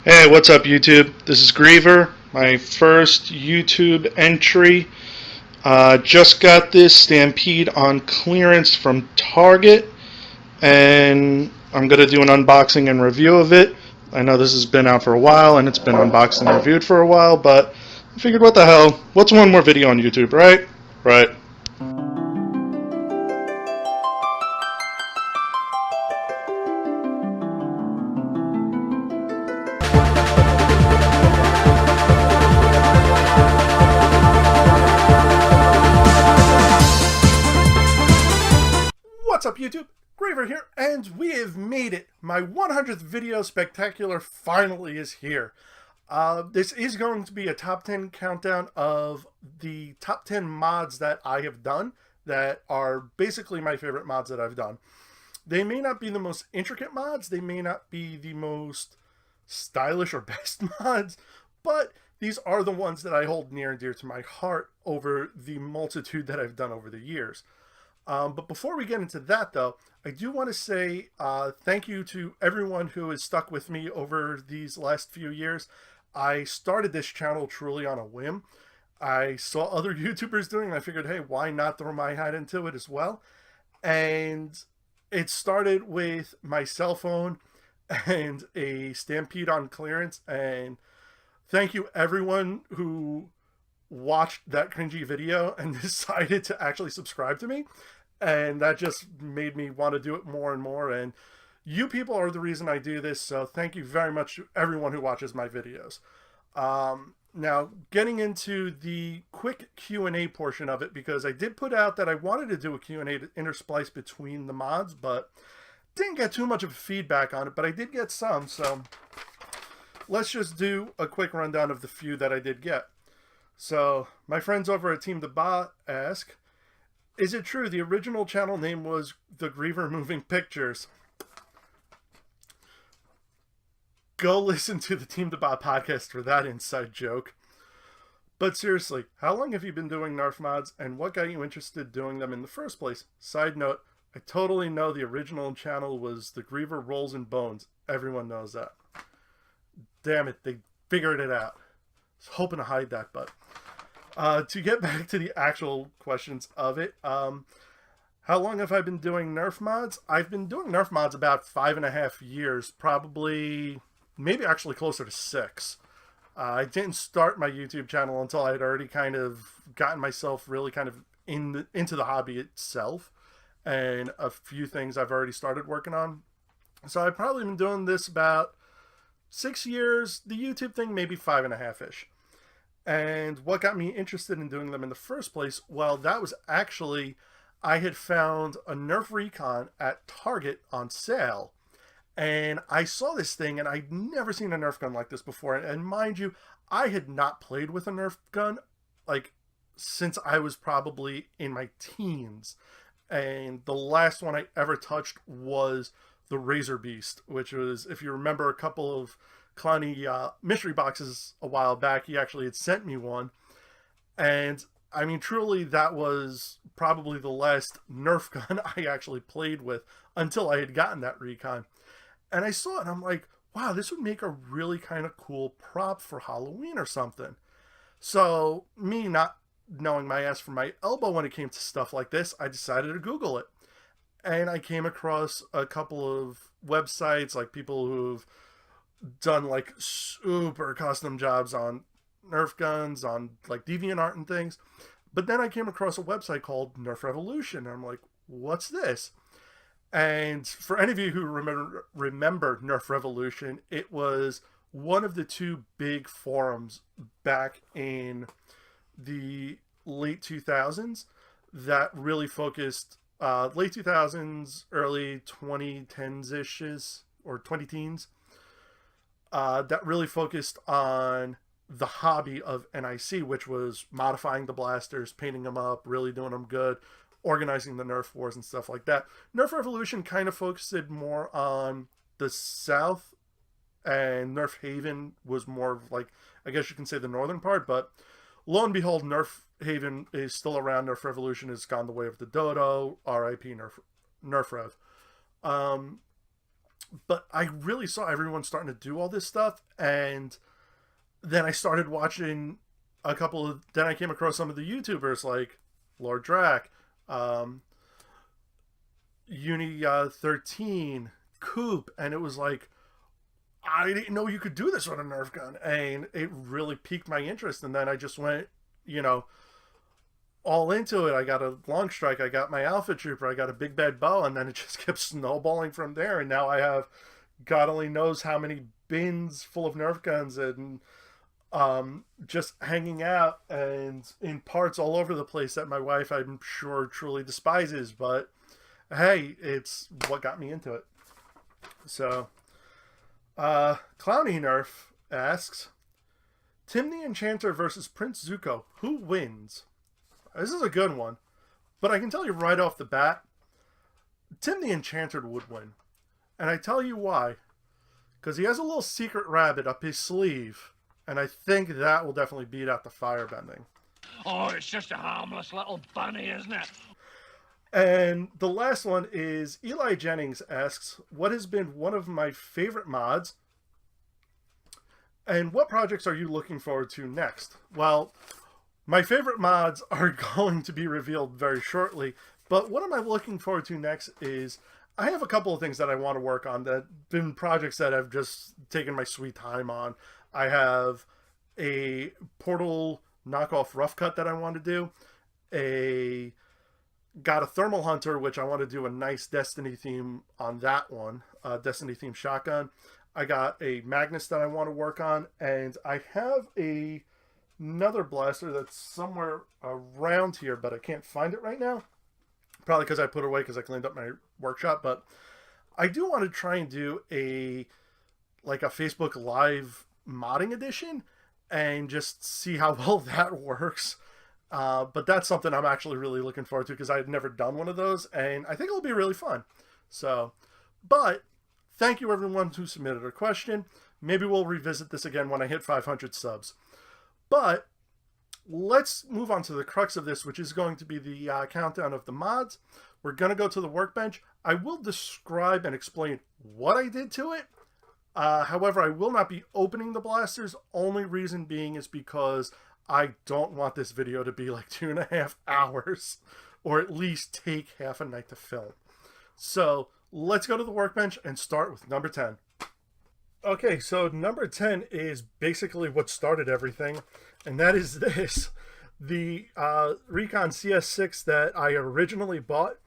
Hey, what's up, YouTube? This is Griever, my first YouTube entry. Just got this Stampede on clearance from Target, and I'm going to do an unboxing and review of it. I know this has been out for a while, and it's been unboxed and reviewed for a while, but I figured, what the hell? What's one more video on YouTube, right? Right. What's up, YouTube? Graver here, and we have made it. My 100th video spectacular finally is here. This is going to be a top 10 countdown of the top 10 mods that I have done that are basically my favorite mods that I've done. They may not be the most intricate mods, they may not be the most stylish or best mods, but these are the ones that I hold near and dear to my heart over the multitude that I've done over the years. But before we get into that, though, I do want to say thank you to everyone who has stuck with me over these last few years. I started this channel truly on a whim. I saw other YouTubers doing it, and I figured, hey, why not throw my hat into it as well? And it started with my cell phone and a Stampede on clearance. And thank you, everyone who watched that cringy video and decided to actually subscribe to me, and that just made me want to do it more and more. And you people are the reason I do this, so thank you very much to everyone who watches my videos. Now, getting into the quick Q&A portion of it, because I did put out that I wanted to do a Q&A to intersplice between the mods, but didn't get too much of feedback on it, but I did get some, so let's just do a quick rundown of the few that I did get. So, my friends over at Team the Bot ask, is it true the original channel name was The Griever Moving Pictures? Go listen to the Team the Bot podcast for that inside joke. But seriously, how long have you been doing Nerf mods, and what got you interested doing them in the first place? Side note, I totally know the original channel was The Griever Rolls and Bones. Everyone knows that. Damn it, they figured it out. I was hoping to hide that, but... to get back to the actual questions of it, how long have I been doing Nerf mods? I've been doing Nerf mods about 5.5 years, probably, maybe actually closer to 6. I didn't start my YouTube channel until I had already kind of gotten myself really kind of into the hobby itself, and a few things I've already started working on. So I've probably been doing this about 6 years, the YouTube thing maybe 5.5-ish. And what got me interested in doing them in the first place, well, that was actually, I had found a Nerf Recon at Target on sale. And I saw this thing, and I'd never seen a Nerf gun like this before. And mind you, I had not played with a Nerf gun, like, since I was probably in my teens. And the last one I ever touched was the Razor Beast, which was, if you remember, a couple of Clowny mystery boxes a while back. He actually had sent me one, and I mean, truly, that was probably the last Nerf gun I actually played with until I had gotten that Recon. And I saw it, and I'm like, wow, this would make a really kind of cool prop for Halloween or something. So, me not knowing my ass from my elbow when it came to stuff like this, I decided to Google it. And I came across a couple of websites, like people who've done like super custom jobs on Nerf guns, on like DeviantArt and things. But then I came across a website called Nerf Revolution, and I'm like, what's this? And for any of you who remember Nerf Revolution, it was one of the two big forums back in the late 2000s that really focused, late 2000s, early 2010s-ish, or 20-teens, that really focused on the hobby of NIC, which was modifying the blasters, painting them up, really doing them good, organizing the Nerf wars and stuff like that. Nerf Revolution kind of focused more on the South, and Nerf Haven was more of like, I guess you can say, the northern part, but lo and behold, Nerf Haven is still around. Nerf Revolution has gone the way of the dodo. RIP Nerf Rev. But I really saw everyone starting to do all this stuff, and then I started watching then I came across some of the YouTubers like Lord Drac, um, Uni 13, Coop, and it was like, I didn't know you could do this with a Nerf gun, and it really piqued my interest. And then I just went, you know, all into it. I got a long strike, I got my Alpha Trooper, I got a big bad bow, and then it just kept snowballing from there. And now I have God only knows how many bins full of Nerf guns, and just hanging out and in parts all over the place that my wife, I'm sure, truly despises. But hey, it's what got me into it. So, Clowny Nerf asks, Tim the Enchanter versus Prince Zuko, who wins? This is a good one, but I can tell you right off the bat, Tim the Enchanter would win. And I tell you why. Because he has a little secret rabbit up his sleeve, and I think that will definitely beat out the firebending. Oh, it's just a harmless little bunny, isn't it? And the last one is Eli Jennings asks, what has been one of my favorite mods, and what projects are you looking forward to next? Well, my favorite mods are going to be revealed very shortly, but what am I looking forward to next is I have a couple of things that I want to work on that have been projects that I've just taken my sweet time on. I have a Portal knockoff Ruffcut that I want to do, got a Thermal Hunter, which I want to do a nice Destiny theme on that one, Destiny theme shotgun. I got a Magnus that I want to work on, and I have another blaster that's somewhere around here, but I can't find it right now. Probably because I put it away because I cleaned up my workshop. But I do want to try and do a Facebook Live modding edition and just see how well that works. But that's something I'm actually really looking forward to because I've never done one of those, and I think it'll be really fun. So, but thank you everyone who submitted a question. Maybe we'll revisit this again when I hit 500 subs. But let's move on to the crux of this, which is going to be the countdown of the mods. We're going to go to the workbench. I will describe and explain what I did to it. However, I will not be opening the blasters. Only reason being is because I don't want this video to be like 2.5 hours, or at least take half a night to film. So let's go to the workbench and start with number 10. Okay, so number 10 is basically what started everything, and that is this. The Recon CS6 that I originally bought.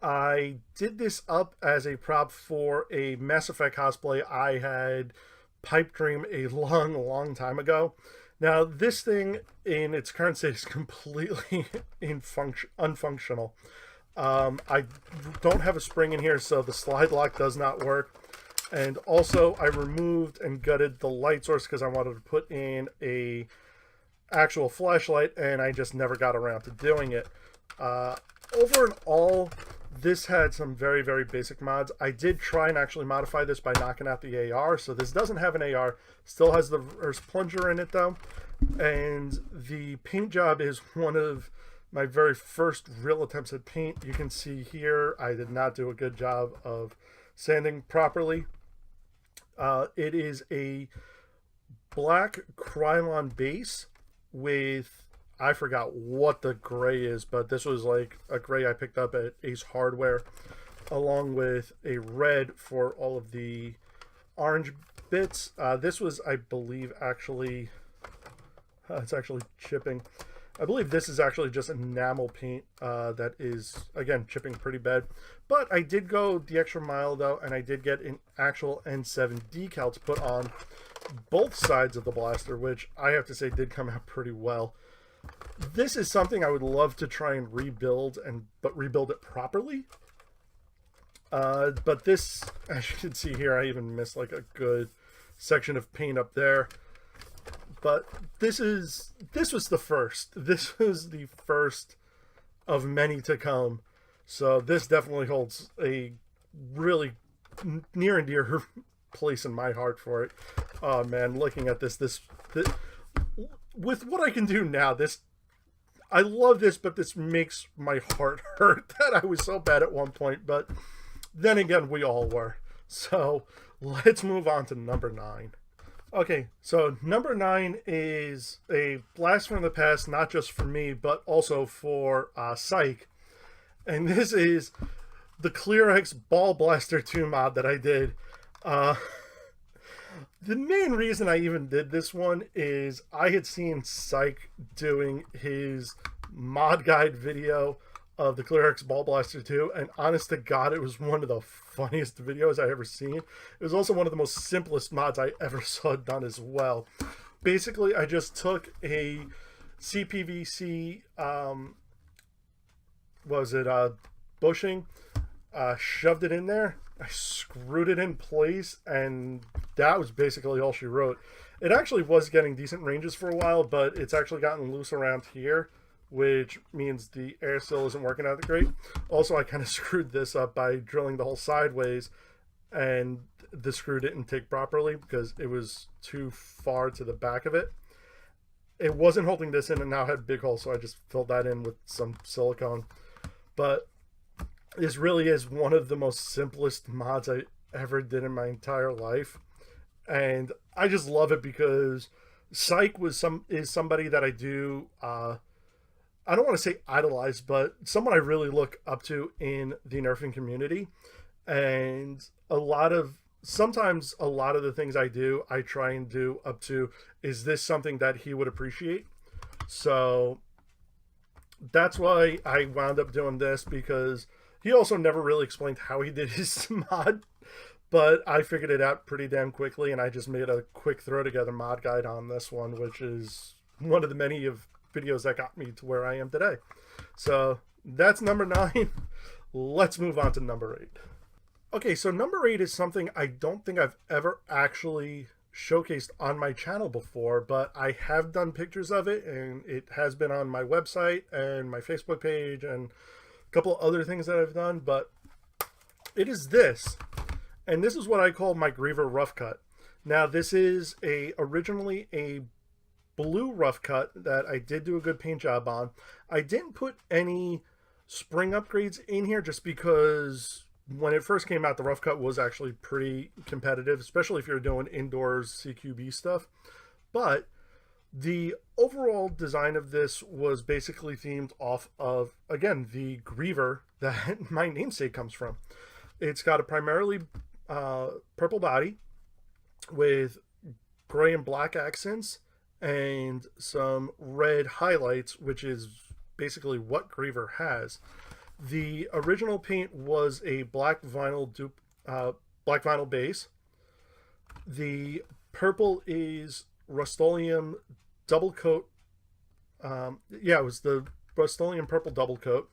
I did this up as a prop for a Mass Effect cosplay I had pipe dream a long time ago. Now, this thing in its current state is completely unfunctional. I don't have a spring in here, so the slide lock does not work. And also, I removed and gutted the light source because I wanted to put in a actual flashlight, and I just never got around to doing it. Over and all, this had some very basic mods. I did try and actually modify this by knocking out the AR, so this doesn't have an AR. Still has the reverse plunger in it, though. And the paint job is one of my very first real attempts at paint. You can see here, I did not do a good job of sanding properly. It is a black Krylon base with, I forgot what the gray is, but this was like a gray I picked up at Ace Hardware, along with a red for all of the orange bits. This was, I believe, actually, it's actually chipping. I believe this is actually just enamel paint that is, again, chipping pretty bad. But I did go the extra mile, though, and I did get an actual N7 decal to put on both sides of the blaster, which I have to say did come out pretty well. This is something I would love to try and rebuild, but rebuild it properly. But this, as you can see here, I even missed like a good section of paint up there. But this was the first. This was the first of many to come. So this definitely holds a really near and dear place in my heart for it. Oh man, looking at this with what I can do now, I love this, but this makes my heart hurt that I was so bad at one point. But then again, we all were. So let's move on to number 9. Okay, so number 9 is a blast from the past, not just for me, but also for Psych. And this is the XBall Blaster 2 mod that I did. The main reason I even did this one is I had seen Psych doing his mod guide video of the XBall Blaster 2, and honest to God, it was one of the funniest videos I ever seen. It was also one of the most simplest mods I ever saw done as well. Basically, I just took a CPVC, bushing, shoved it in there, I screwed it in place, and that was basically all she wrote. It actually was getting decent ranges for a while, but it's actually gotten loose around here, which means the air still isn't working out that great. Also, I kind of screwed this up by drilling the hole sideways, and the screw didn't take properly because it was too far to the back of it. It wasn't holding this in and now had big holes, so I just filled that in with some silicone. But this really is one of the most simplest mods I ever did in my entire life, and I just love it because Psych is somebody that I do I don't want to say idolize, but someone I really look up to in the nerfing community. And sometimes a lot of the things I do, I try and do up to, is this something that he would appreciate? So that's why I wound up doing this, because he also never really explained how he did his mod, but I figured it out pretty damn quickly, and I just made a quick throw together mod guide on this one, which is one of the many of videos that got me to where I am today. So that's number 9. Let's move on to number 8. Okay, so number 8 is something I don't think I've ever actually showcased on my channel before, but I have done pictures of it, and it has been on my website and my Facebook page and a couple of other things that I've done, but it is this. And this is what I call my Griever Ruffcut. Now, this is originally a blue Ruffcut that I did do a good paint job on. I didn't put any spring upgrades in here just because when it first came out, the Ruffcut was actually pretty competitive, especially if you're doing indoors CQB stuff. But the overall design of this was basically themed off of, again, the Griever that my namesake comes from. It's got a primarily purple body with gray and black accents and some red highlights, which is basically what Griever has. The original paint was a black vinyl base. The purple is Rust-Oleum double coat. It was the Rust-Oleum purple double coat.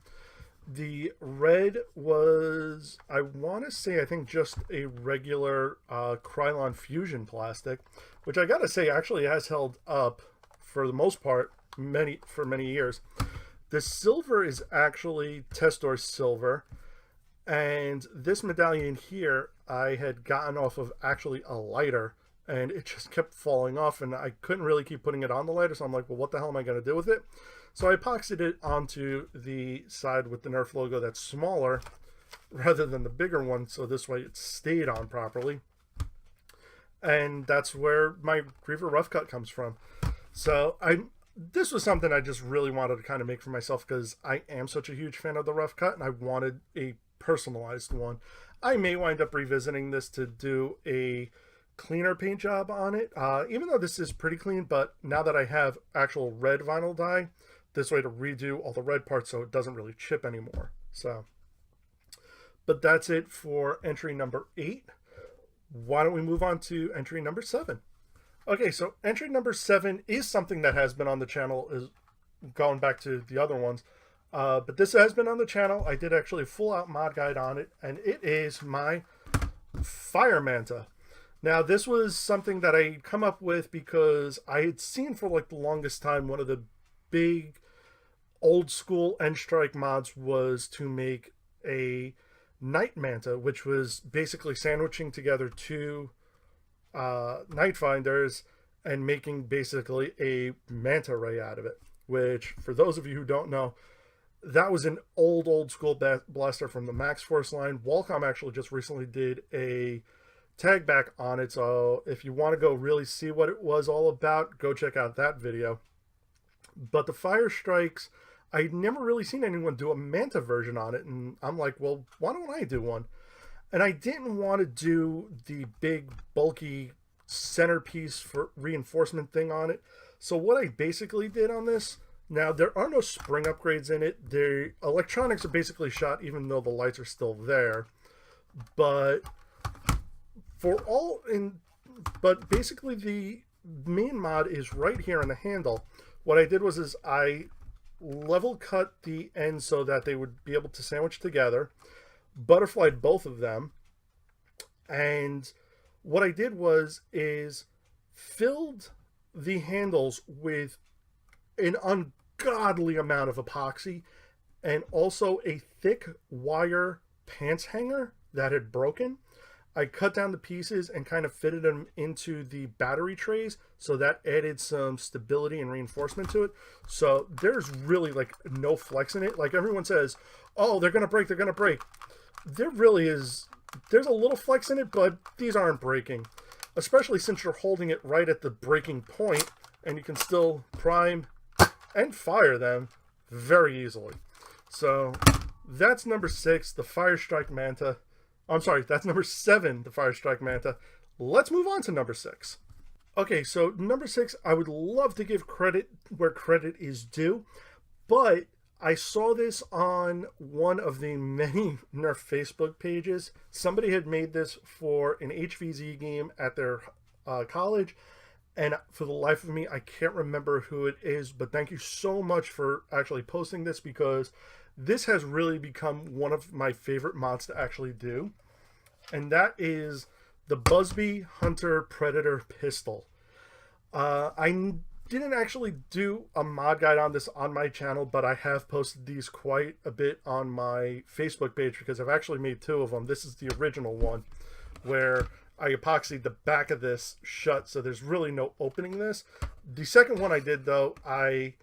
The red was, I think just a regular Krylon Fusion plastic, which I gotta say actually has held up for the most part for many years. The silver is actually Testor silver, and this medallion here I had gotten off of actually a lighter, and it just kept falling off, and I couldn't really keep putting it on the lighter, so I'm like, well, what the hell am I going to do with it? So I epoxied it onto the side with the Nerf logo that's smaller rather than the bigger one, so this way it stayed on properly. And that's where my Griever Ruffcut comes from. So this was something I just really wanted to kind of make for myself because I am such a huge fan of the Ruffcut, and I wanted a personalized one. I may wind up revisiting this to do a cleaner paint job on it, even though this is pretty clean, but now that I have actual red vinyl dye, this way to redo all the red parts so it doesn't really chip anymore. So, but that's it for entry number 8. Why don't we move on to entry number 7? Okay, so entry number 7 is something that has been on the channel, is going back to the other ones, but this has been on the channel. I did actually a full-out mod guide on it, and it is my Fire Manta. Now, this was something that I come up with because I had seen for like the longest time one of the big old school End Strike mods was to make a Night Manta, which was basically sandwiching together two Night Finders and making basically a manta ray out of it, which for those of you who don't know, That was an old school blaster from the Max Force line. Wallcom actually just recently did a tag back on it, so if you want to go really see what it was all about, go check out that video. But the Fire Strikes, I'd never really seen anyone do a Manta version on it, and I'm like, well, why don't I do one? And I didn't want to do the big, bulky centerpiece for reinforcement thing on it. So what I basically did on this, now there are no spring upgrades in it. The electronics are basically shot even though the lights are still there. But basically the main mod is right here on the handle. What I did was I level cut the ends so that they would be able to sandwich together, butterflied both of them, and what I did is filled the handles with an ungodly amount of epoxy and also a thick wire pants hanger that had broken. I cut down the pieces and kind of fitted them into the battery trays, so that added some stability and reinforcement to it. So there's really like no flex in it. Like everyone says, oh, they're gonna break, they're gonna break. There really is, there's a little flex in it, but these aren't breaking, especially since you're holding it right at the breaking point and you can still prime and fire them very easily. So that's number 6, the Fire Strike Manta. I'm sorry, that's number 7, the Fire Strike Manta. Let's move on to number 6. Okay, so number 6, I would love to give credit where credit is due, but I saw this on one of the many Nerf Facebook pages. Somebody had made this for an HVZ game at their college, and for the life of me, I can't remember who it is, but thank you so much for actually posting this, because this has really become one of my favorite mods to actually do, and that is the Busby Hunter Predator Pistol. I didn't actually do a mod guide on this on my channel, but I have posted these quite a bit on my Facebook page because I've actually made 2 of them. This is the original one where I epoxied the back of this shut, so there's really no opening this. The second one I did, though, I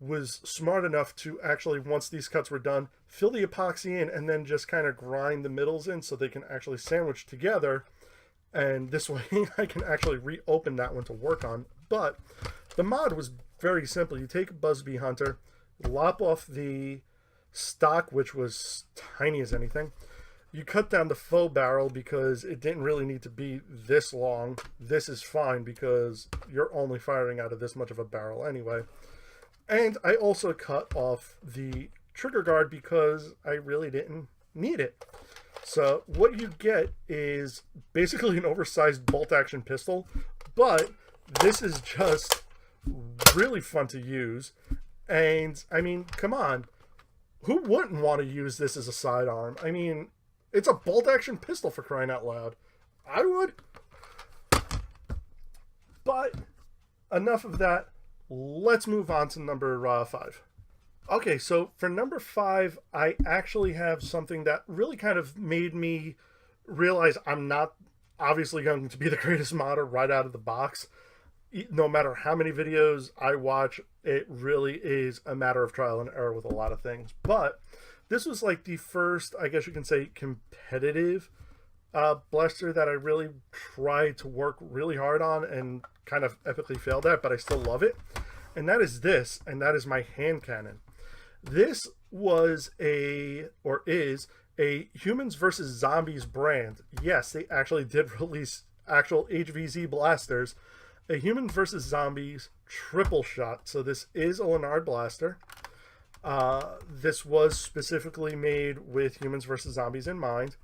was smart enough to actually, once these cuts were done, fill the epoxy in and then just kind of grind the middles in so they can actually sandwich together. And this way I can actually reopen that one to work on. But the mod was very simple. You take a Busby Hunter, lop off the stock, which was tiny as anything. You cut down the faux barrel because it didn't really need to be this long. This is fine because you're only firing out of this much of a barrel anyway. And I also cut off the trigger guard because I really didn't need it. So what you get is basically an oversized bolt action pistol, but this is just really fun to use. And I mean, come on, who wouldn't want to use this as a sidearm? I mean, it's a bolt action pistol, for crying out loud. I would. But enough of that. Let's move on to number 5. Okay, so for number 5, I actually have something that really kind of made me realize I'm not obviously going to be the greatest modder right out of the box. No matter how many videos I watch, it really is a matter of trial and error with a lot of things. But this was like the first, I guess you can say, competitive blaster that I really tried to work really hard on and kind of epically failed at, but I still love it. And that is this, and that is my hand cannon. This was is a Humans vs. Zombies brand. Yes, they actually did release actual HVZ blasters. A Humans vs. Zombies triple shot. So this is a Lennard blaster. This was specifically made with Humans vs. Zombies in mind.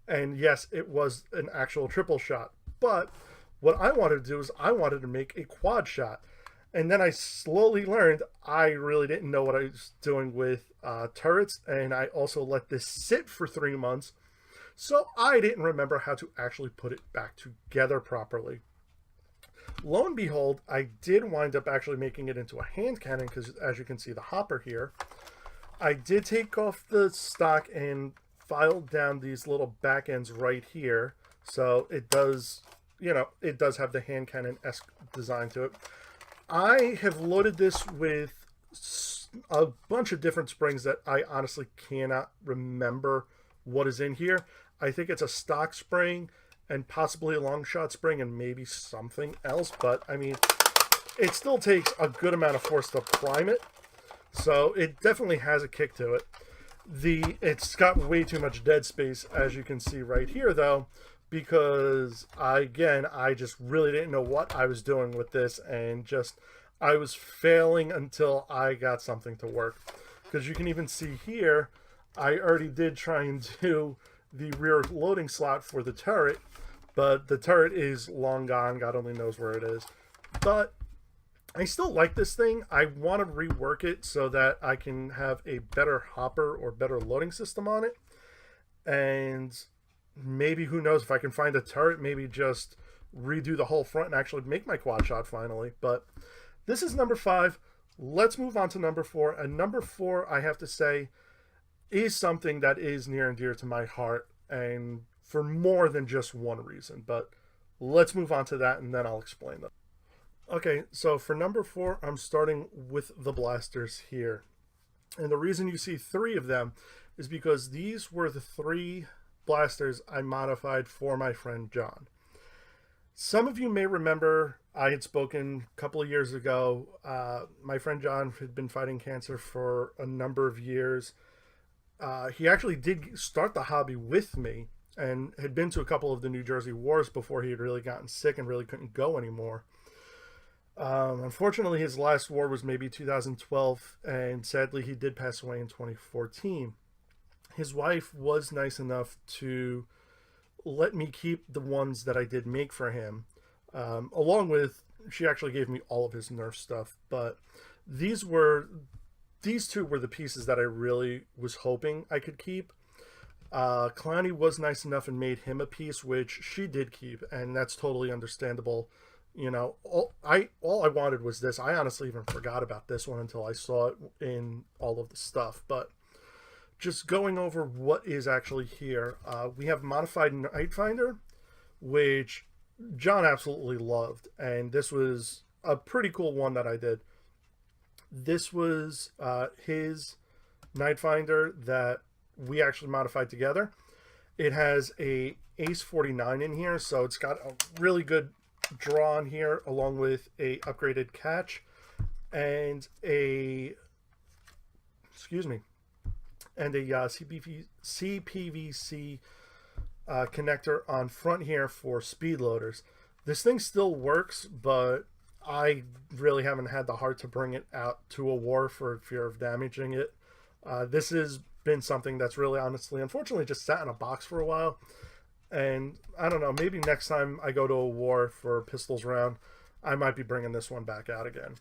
And yes, it was an actual triple shot. But what I wanted to do is I wanted to make a quad shot. And then I slowly learned I really didn't know what I was doing with turrets. And I also let this sit for 3 months. So I didn't remember how to actually put it back together properly. Lo and behold, I did wind up actually making it into a hand cannon because, as you can see, the hopper here. I did take off the stock and filed down these little back ends right here. So it does, it does have the hand cannon-esque design to it. I have loaded this with a bunch of different springs that I honestly cannot remember what is in here. I think it's a stock spring and possibly a long shot spring and maybe something else, but I mean, it still takes a good amount of force to prime it, so it definitely has a kick to it. It's got way too much dead space, as you can see right here, though, because I just really didn't know what I was doing with this, and I was failing until I got something to work. Because you can even see here, I already did try and do the rear loading slot for the turret, but the turret is long gone. God only knows where it is. But I still like this thing. I want to rework it so that I can have a better hopper or better loading system on it. And maybe, who knows, if I can find a turret, maybe just redo the whole front and actually make my quad shot finally. But this is number 5. Let's move on to number 4. And number 4, I have to say, is something that is near and dear to my heart, and for more than just one reason. But let's move on to that, and then I'll explain them. Okay, so for number 4, I'm starting with the blasters here. And the reason you see 3 of them is because these were the 3 blasters I modified for my friend John. Some of you may remember I had spoken a couple of years ago. My friend John had been fighting cancer for a number of years. He actually did start the hobby with me and had been to a couple of the New Jersey wars before he had really gotten sick and really couldn't go anymore. Unfortunately, his last war was maybe 2012, and sadly he did pass away in 2014. His wife was nice enough to let me keep the ones that I did make for him, along with, she actually gave me all of his Nerf stuff, but these 2 were the pieces that I really was hoping I could keep. Clowny was nice enough and made him a piece, which she did keep, and that's totally understandable. You know, all I wanted was this. I honestly even forgot about this one until I saw it in all of the stuff. But just going over what is actually here, we have modified Nightfinder, which John absolutely loved, and this was a pretty cool one that I did. This was his Nightfinder that we actually modified together. It has a Ace 49 in here, so it's got a really good draw on here, along with a upgraded catch and a CPVC connector on front here for speed loaders. This thing still works, but I really haven't had the heart to bring it out to a war for fear of damaging it. This has been something that's really, honestly, unfortunately, just sat in a box for a while. And I don't know, maybe next time I go to a war for pistols round, I might be bringing this one back out again.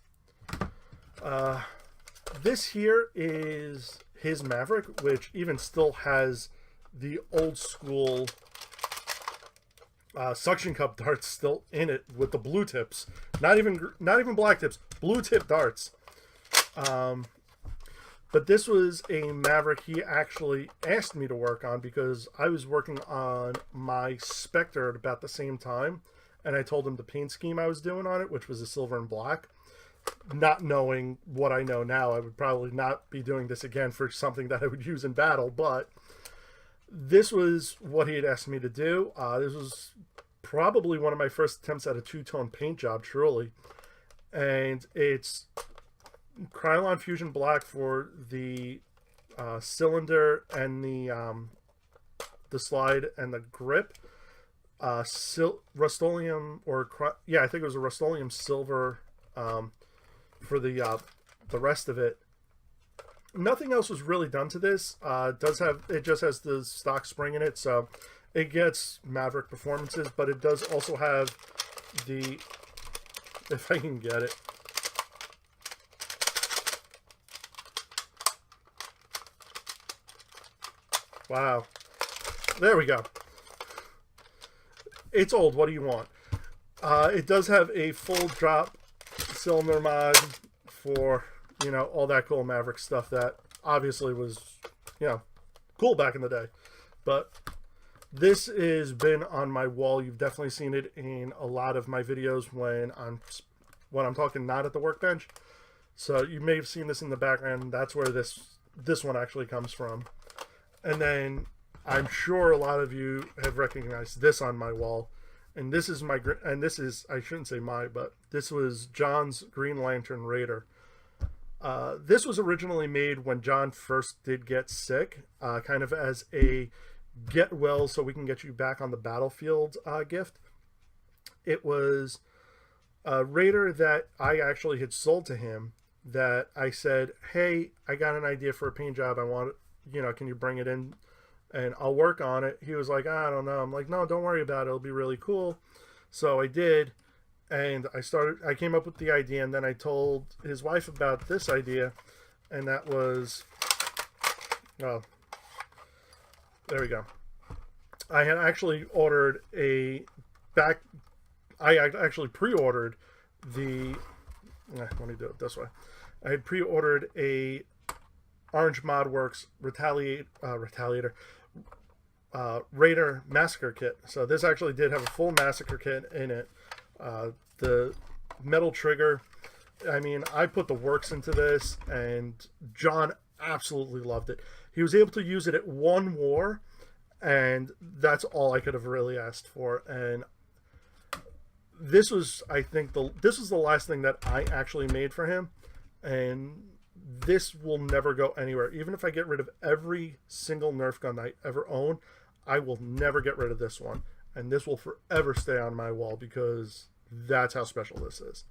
This here is his Maverick, which even still has the old school suction cup darts still in it with the blue tips. Not even black tips, blue tip darts. But this was a Maverick he actually asked me to work on because I was working on my Spectre at about the same time, and I told him the paint scheme I was doing on it, which was a silver and black. Not knowing what I know now, I would probably not be doing this again for something that I would use in battle, but this was what he had asked me to do. This was probably one of my first attempts at a 2-tone paint job, truly. And it's Krylon Fusion Black for the cylinder and the slide and the grip. Rust-Oleum, I think it was a Rust-Oleum Silver for the rest of it. Nothing else was really done to this. It just has the stock spring in it, so it gets Maverick performances, but it does also have the, if I can get it, wow, there we go. It's old, what do you want? It does have a full drop cylinder mod for, you know, all that cool Maverick stuff that obviously was, you know, cool back in the day. But this has been on my wall. You've definitely seen it in a lot of my videos when I'm talking not at the workbench. So you may have seen this in the background. That's where this one actually comes from. And then I'm sure a lot of you have recognized this on my wall. And this is I shouldn't say but this was John's Green Lantern Raider. This was originally made when John first did get sick, kind of as a get well so we can get you back on the battlefield gift. It was a Raider that I actually had sold to him, that I said, hey, I got an idea for a paint job. I want it, can you bring it in and I'll work on it. He was like, I don't know. I'm like, no, don't worry about it. It'll be really cool. So I did. And I came up with the idea, and then I told his wife about this idea, and that was, oh, there we go. I had actually ordered I actually pre-ordered let me do it this way. I had pre-ordered a Orange Modworks Retaliator Raider Massacre Kit. So this actually did have a full Massacre Kit in it. The metal trigger, I mean, I put the works into this, and John absolutely loved it. He was able to use it at one war, and that's all I could have really asked for. And this was, I think, this was the last thing that I actually made for him, and this will never go anywhere. Even if I get rid of every single Nerf gun I ever own, I will never get rid of this one. And this will forever stay on my wall because that's how special this is.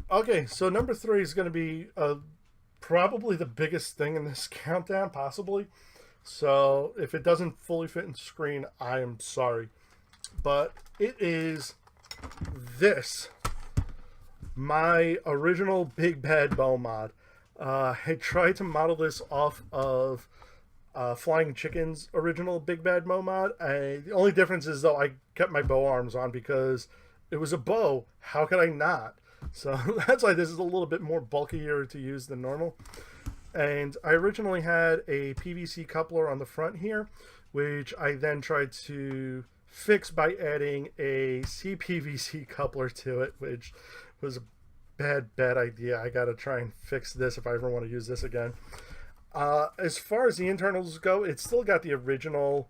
Okay, so number 3 is going to be probably the biggest thing in this countdown, possibly. So if it doesn't fully fit in screen, I am sorry. But it is this. My original Big Bad Bow mod. I tried to model this off of Flying Chicken's original Big Bad Bow mod. The only difference is, though, I kept my bow arms on because it was a bow. How could I not? So that's why this is a little bit more bulkier to use than normal. And I originally had a PVC coupler on the front here, which I then tried to fix by adding a CPVC coupler to it, which was a bad idea. I gotta try and fix this if I ever want to use this again. As far as the internals go, it's still got the original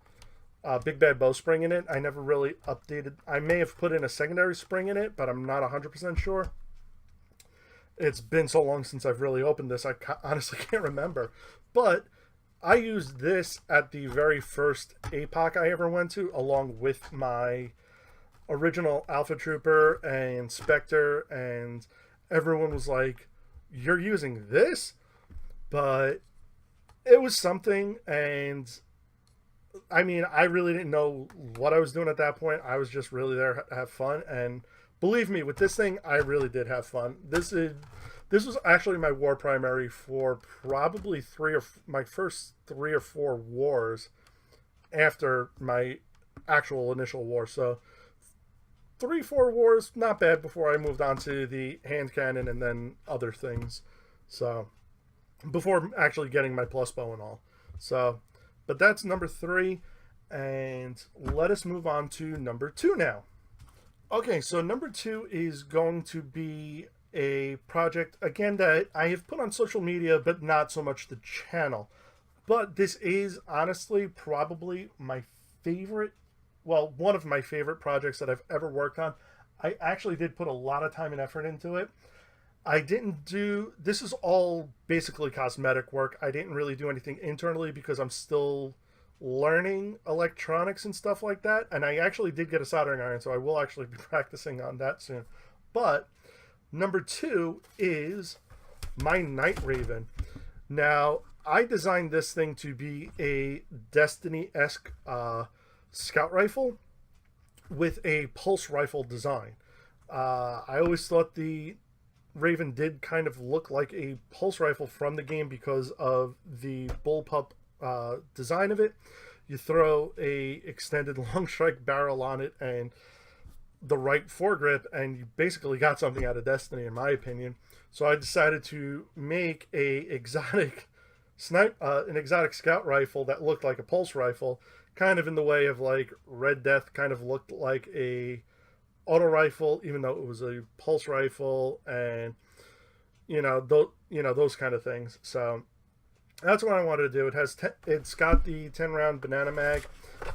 Big Bad Bow spring in it. I never really updated. I may have put in a secondary spring in it, but I'm not 100% sure. It's been so long since I've really opened this, I honestly can't remember. But I used this at the very first APOC I ever went to, along with my original Alpha Trooper and Spectre, and everyone was like, you're using this? But it was something, and I mean, I really didn't know what I was doing at that point. I was just really there to have fun, and believe me, with this thing, I really did have fun. This was actually my war primary for probably my first 3 or 4 wars after my actual initial war. So 3-4 wars, not bad, before I moved on to the hand cannon and then other things. So before actually getting my plus bow and all. So, but that's number 3, and let us move on to number 2 now. Okay, so number 2 is going to be a project, again, that I have put on social media, but not so much the channel. But this is honestly probably my favorite, well, one of my favorite projects that I've ever worked on. I actually did put a lot of time and effort into it. This is all basically cosmetic work. I didn't really do anything internally because I'm still learning electronics and stuff like that. And I actually did get a soldering iron, so I will actually be practicing on that soon. But number 2 is my Night Raven. Now, I designed this thing to be a Destiny-esque scout rifle with a pulse rifle design. I always thought the Raven did kind of look like a pulse rifle from the game because of the bullpup design of it. You throw a extended long strike barrel on it and the right foregrip, and you basically got something out of Destiny, in my opinion. So I decided to make an exotic scout rifle that looked like a pulse rifle, kind of in the way of like Red Death kind of looked like a auto rifle, even though it was a pulse rifle. And those kind of things. So that's what I wanted to do. It's got the 10-round banana mag.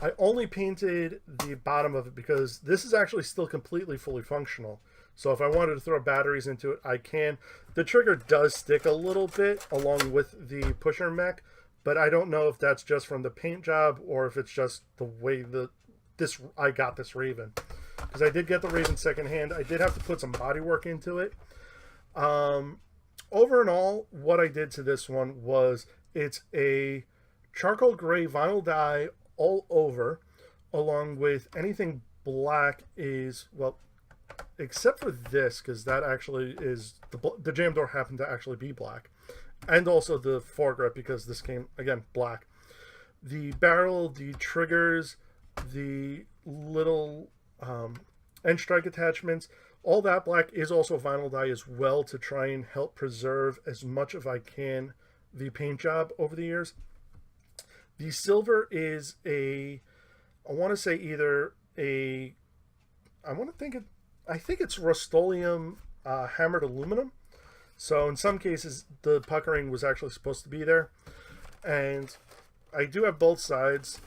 I only painted the bottom of it because this is actually still completely fully functional. So if I wanted to throw batteries into it, I can. The trigger does stick a little bit along with the pusher mech, but I don't know if that's just from the paint job or if it's just the way I got this Raven. Because I did get the Raven secondhand. I did have to put some body work into it. Over and all, what I did to this one was it's a charcoal gray vinyl dye all over, along with anything black is, well, except for this, because that actually is, the jam door happened to actually be black. And also the foregrip, because this came, again, black. The barrel, the triggers, the little end strike attachments, all that black is also vinyl dye as well to try and help preserve as much as I can the paint job over the years. The silver is I think it's Rust-Oleum hammered aluminum. So in some cases, the puckering was actually supposed to be there. And I do have both sides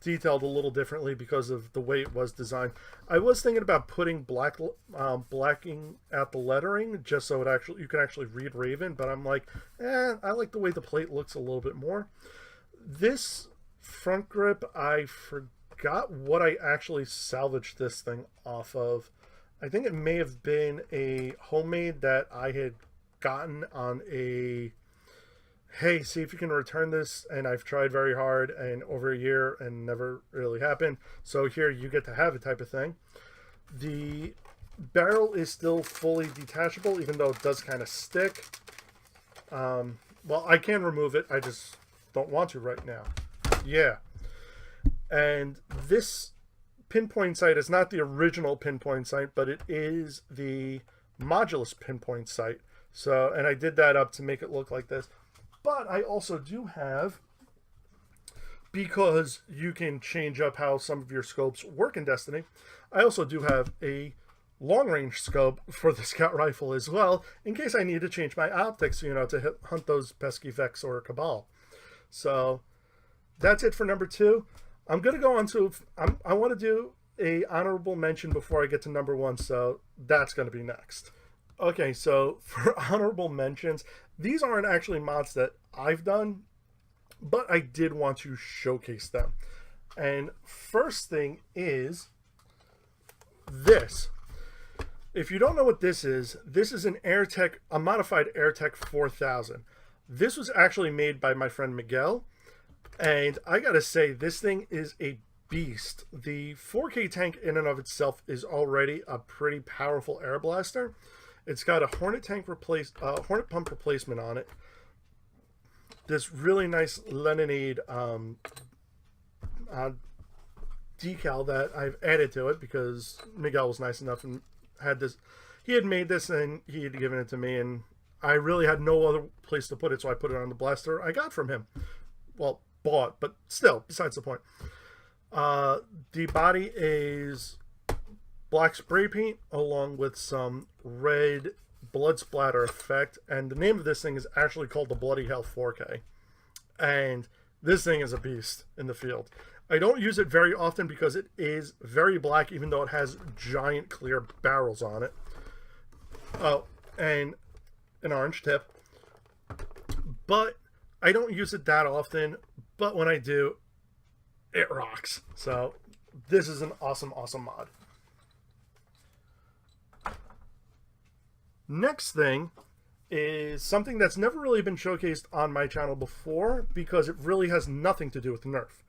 detailed a little differently because of the way it was designed. I was thinking about putting blacking at the lettering just so you can actually read Raven, but I'm like, I like the way the plate looks a little bit more. This front grip, I forgot what I actually salvaged this thing off of. I think it may have been a homemade that I had gotten on a, hey, see if you can return this, and I've tried very hard and over a year and never really happened. So here you get to have it type of thing. The barrel is still fully detachable, even though it does kind of stick. Well, I can remove it. I just don't want to right now. Yeah. And this pinpoint sight is not the original pinpoint sight, but it is the modulus pinpoint sight. So, and I did that up to make it look like this. But I also do have, because you can change up how some of your scopes work in Destiny, I also do have a long-range scope for the scout rifle as well, in case I need to change my optics, to hunt those pesky Vex or Cabal. So that's it for number 2. I'm going to go on to, I want to do a honorable mention before I get to number 1, so that's going to be next. Okay, so for honorable mentions, these aren't actually mods that I've done, but I did want to showcase them. And first thing is this. If you don't know what this is an a modified AirTech 4000. This was actually made by my friend Miguel, and I gotta say, this thing is a beast. The 4K tank in and of itself is already a pretty powerful air blaster. It's got a Hornet Hornet pump replacement on it. This really nice Leninade decal that I've added to it because Miguel was nice enough and had this. He had made this and he had given it to me, and I really had no other place to put it, so I put it on the blaster I got from him. Well, bought, but still, besides the point. The body is black spray paint along with some red blood splatter effect, and the name of this thing is actually called the Bloody Hell 4K, and this thing is a beast in the field. I don't use it very often because it is very black, even though it has giant clear barrels on it. Oh, and an orange tip, but I don't use it that often, but when I do, it rocks. So this is an awesome mod. Next thing is something that's never really been showcased on my channel before because it really has nothing to do with Nerf.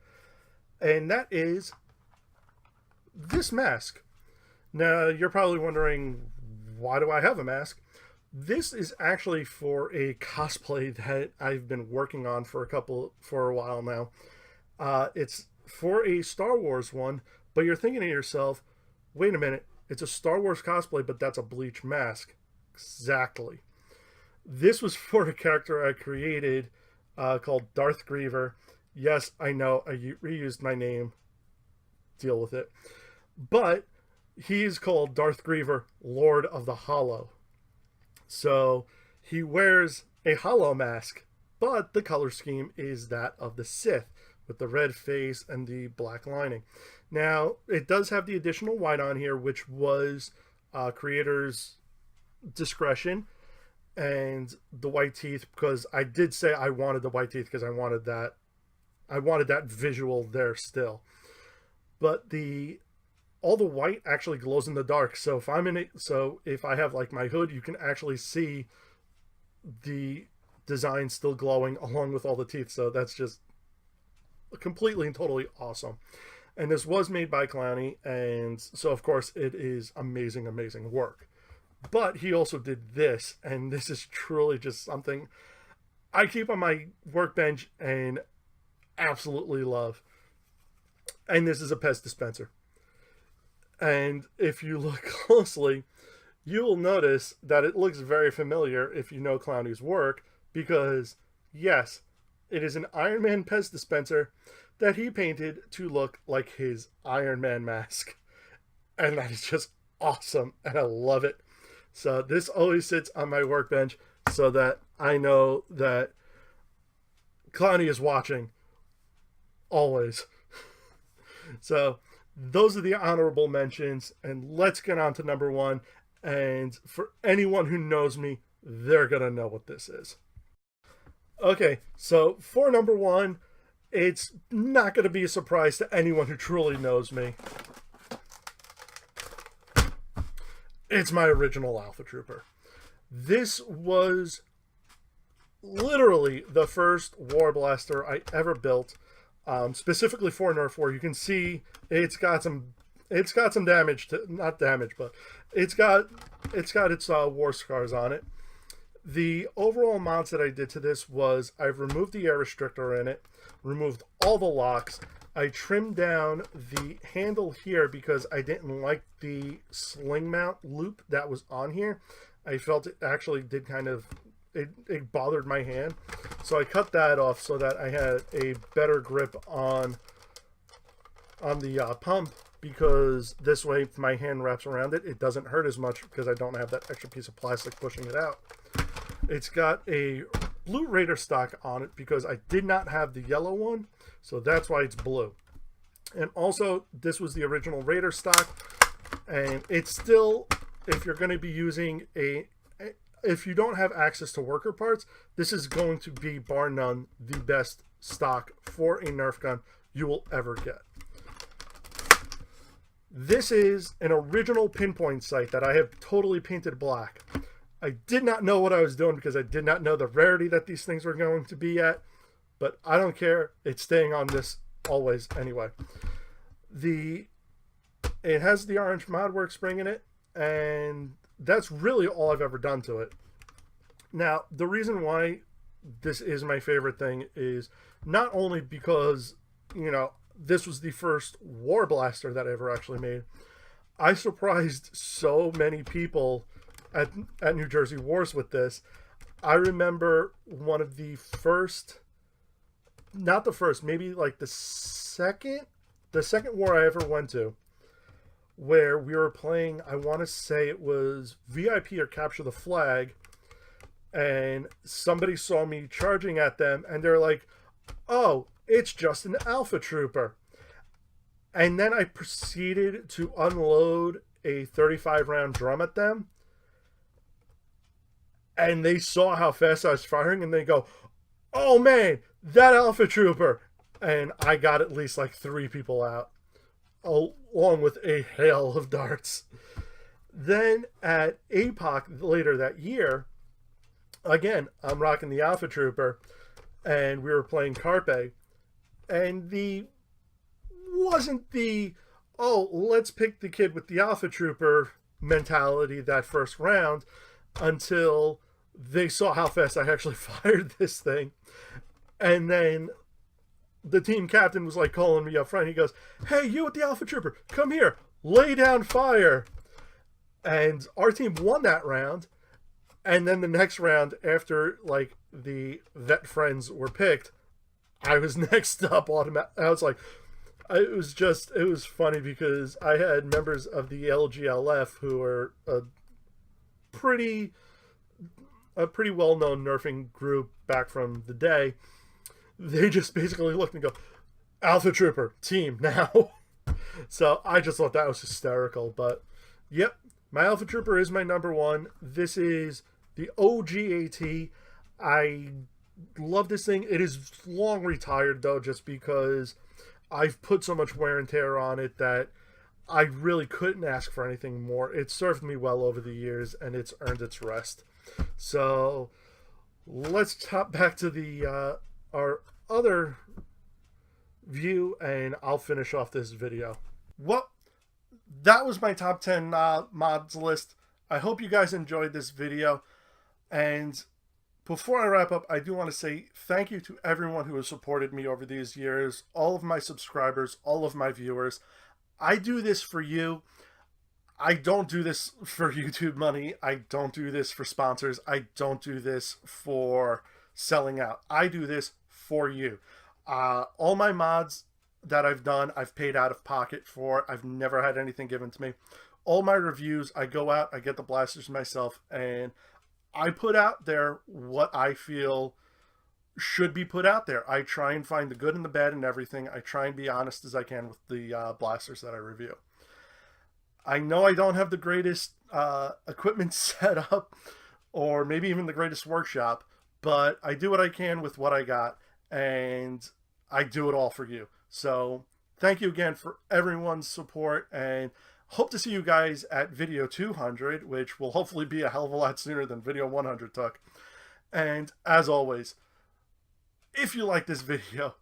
And that is this mask. Now, you're probably wondering, why do I have a mask? This is actually for a cosplay that I've been working on for a while now. It's for a Star Wars one, but you're thinking to yourself, wait a minute, it's a Star Wars cosplay, but that's a bleach mask. Exactly. This was for a character I created called Darth Griever. Yes, I know, I reused my name. Deal with it. But he's called Darth Griever, Lord of the Hollow. So he wears a hollow mask, but the color scheme is that of the Sith, with the red face and the black lining. Now, it does have the additional white on here, which was creator's discretion, and the white teeth, because I did say I wanted the white teeth because I wanted that visual there still. But all the white actually glows in the dark. So if I have like my hood, you can actually see the design still glowing along with all the teeth. So that's just completely and totally awesome. And this was made by Clowny, and so of course it is amazing, amazing work. But he also did this, and this is truly just something I keep on my workbench and absolutely love. And this is a Pez dispenser. And if you look closely, you will notice that it looks very familiar if you know Clowny's work, because yes, it is an Iron Man Pez dispenser that he painted to look like his Iron Man mask. And that is just awesome, and I love it. So this always sits on my workbench so that I know that Clowny is watching always. So those are the honorable mentions, and let's get on to number one. And for anyone who knows me, they're gonna know what this is. Okay, so for number one, it's not gonna be a surprise to anyone who truly knows me. It's my original Alpha Trooper. This was literally the first War Blaster I ever built, specifically for Nerf War. You can see it's got some damage to, not damage, but it's got its war scars on it. The overall mods that I did to this was I've removed the air restrictor in it, removed all the locks. I trimmed down the handle here because I didn't like the sling mount loop that was on here. I felt it actually did kind of, it bothered my hand. So I cut that off so that I had a better grip on the pump, because this way if my hand wraps around it, it doesn't hurt as much because I don't have that extra piece of plastic pushing it out. It's got a blue Raider stock on it because I did not have the yellow one, so that's why it's blue. And also, this was the original Raider stock, and it's still, if you're going to be using if you don't have access to worker parts, this is going to be, bar none, the best stock for a Nerf gun you will ever get. This is an original pinpoint sight that I have totally painted black. I did not know what I was doing because I did not know the rarity that these things were going to be at, but I don't care. It's staying on this always anyway. It has the orange Modwork spring in it, and that's really all I've ever done to it. Now, the reason why this is my favorite thing is not only because, you know, this was the first War Blaster that I ever actually made. I surprised so many people at New Jersey Wars with this. I remember one of the first, not the first, maybe like the second war I ever went to, where we were playing, I want to say it was VIP or Capture the Flag, and somebody saw me charging at them, and they're like, oh, it's just an Alpha Trooper. And then I proceeded to unload a 35-round drum at them, and they saw how fast I was firing, and they go, oh man, that Alpha Trooper. And I got at least like 3 people out, along with a hail of darts. Then at APOC later that year, again, I'm rocking the Alpha Trooper, and we were playing Carpe, and wasn't the, oh, let's pick the kid with the Alpha Trooper mentality that first round, until they saw how fast I actually fired this thing. And then the team captain was like calling me up front. He goes, hey, you with the Alpha Trooper, come here, lay down fire. And our team won that round. And then the next round, after like the vet friends were picked, I was next up automatic. I was like, it was funny because I had members of the LGLF who are pretty a pretty well-known nerfing group back from the day, they just basically looked and go, Alpha Trooper, team, now. So I just thought that was hysterical. But, yep, my Alpha Trooper is my number one. This is the OG AT. I love this thing. It is long retired, though, just because I've put so much wear and tear on it that I really couldn't ask for anything more. It served me well over the years, and it's earned its rest. So let's hop back to the our other view, and I'll finish off this video. Well, that was my top 10 mods list. I hope you guys enjoyed this video. And before I wrap up, I do want to say thank you to everyone who has supported me over these years, all of my subscribers, all of my viewers. I do this for you. I don't do this for YouTube money. I don't do this for sponsors. I don't do this for selling out. I do this for you. All my mods that I've done, I've paid out of pocket for. I've never had anything given to me. All my reviews, I go out, I get the blasters myself, and I put out there what I feel should be put out there. I try and find the good and the bad in everything. I try and be honest as I can with the blasters that I review. I know I don't have the greatest equipment set up, or maybe even the greatest workshop, but I do what I can with what I got, and I do it all for you. So thank you again for everyone's support, and hope to see you guys at video 200, which will hopefully be a hell of a lot sooner than video 100 took. And as always, if you like this video,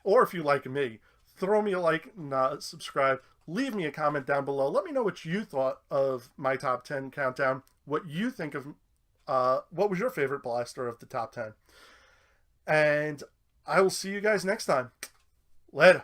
or if you like me, throw me a like and subscribe. Leave me a comment down below. Let me know what you thought of my top 10 countdown, what you think of, what was your favorite blaster of the top 10. And I will see you guys next time. Later.